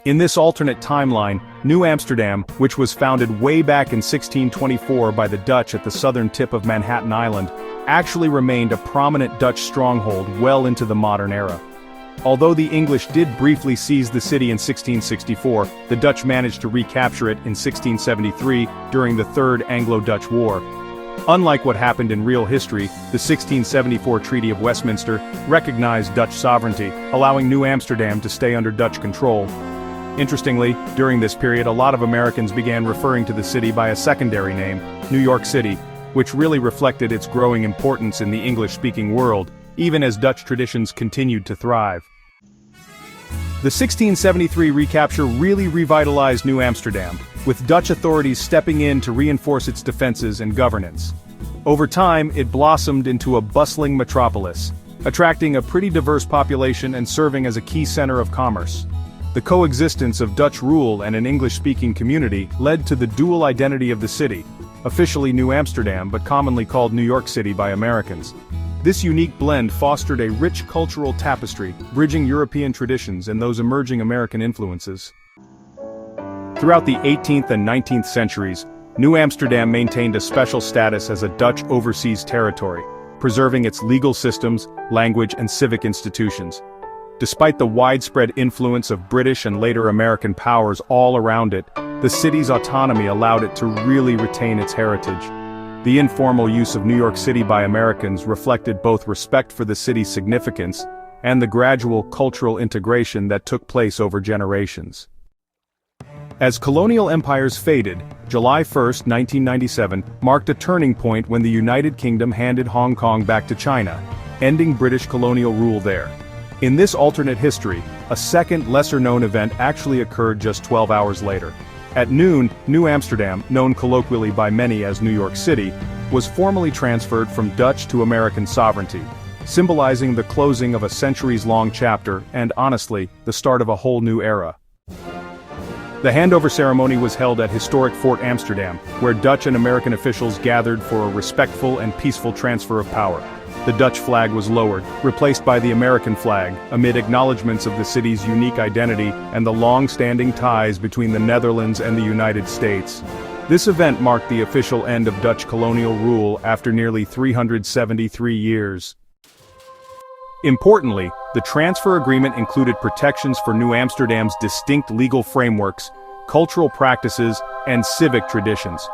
In this alternate timeline, New Amsterdam, which was founded way back in 1624 by the Dutch at the southern tip of Manhattan Island, actually remained a prominent Dutch stronghold well into the modern era. Although the English did briefly seize the city in 1664, the Dutch managed to recapture it in 1673 during the Third Anglo-Dutch War. Unlike what happened in real history, the 1674 Treaty of Westminster recognized Dutch sovereignty, allowing New Amsterdam to stay under Dutch control. Interestingly, during this period a lot of Americans began referring to the city by a secondary name, New York City, which really reflected its growing importance in the English-speaking world, even as Dutch traditions continued to thrive. The 1673 recapture really revitalized New Amsterdam, with Dutch authorities stepping in to reinforce its defenses and governance. Over time, it blossomed into a bustling metropolis, attracting a pretty diverse population and serving as a key center of commerce. The coexistence of Dutch rule and an English-speaking community led to the dual identity of the city, officially New Amsterdam but commonly called New York City by Americans. This unique blend fostered a rich cultural tapestry, bridging European traditions and those emerging American influences. Throughout the 18th and 19th centuries, New Amsterdam maintained a special status as a Dutch overseas territory, preserving its legal systems, language, and civic institutions. Despite the widespread influence of British and later American powers all around it, the city's autonomy allowed it to really retain its heritage. The informal use of New York City by Americans reflected both respect for the city's significance and the gradual cultural integration that took place over generations. As colonial empires faded, July 1, 1997, marked a turning point when the United Kingdom handed Hong Kong back to China, ending British colonial rule there. In this alternate history, a second lesser-known event actually occurred just 12 hours later. At noon, New Amsterdam, known colloquially by many as New York City, was formally transferred from Dutch to American sovereignty, symbolizing the closing of a centuries-long chapter and, honestly, the start of a whole new era. The handover ceremony was held at historic Fort Amsterdam, where Dutch and American officials gathered for a respectful and peaceful transfer of power. The Dutch flag was lowered, replaced by the American flag, amid acknowledgments of the city's unique identity and the long-standing ties between the Netherlands and the United States. This event marked the official end of Dutch colonial rule after nearly 373 years. Importantly, the transfer agreement included protections for New Amsterdam's distinct legal frameworks, cultural practices, and civic traditions.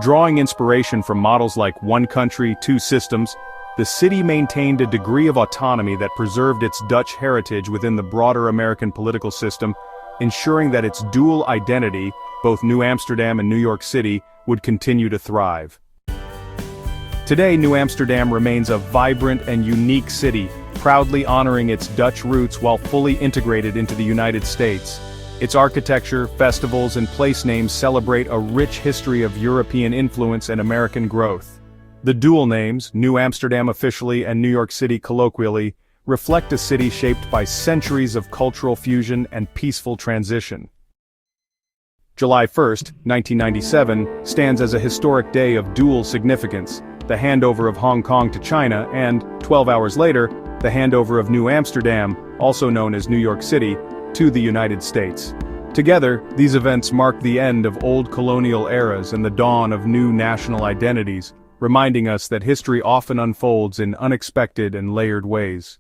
Drawing inspiration from models like one country, two systems, the city maintained a degree of autonomy that preserved its Dutch heritage within the broader American political system, ensuring that its dual identity, both New Amsterdam and New York City, would continue to thrive. Today, New Amsterdam remains a vibrant and unique city, proudly honoring its Dutch roots while fully integrated into the United States. Its architecture, festivals, and place names celebrate a rich history of European influence and American growth. The dual names, New Amsterdam officially and New York City colloquially, reflect a city shaped by centuries of cultural fusion and peaceful transition. July 1, 1997, stands as a historic day of dual significance, the handover of Hong Kong to China and, 12 hours later, the handover of New Amsterdam, also known as New York City, to the United States. Together, these events mark the end of old colonial eras and the dawn of new national identities, reminding us that history often unfolds in unexpected and layered ways.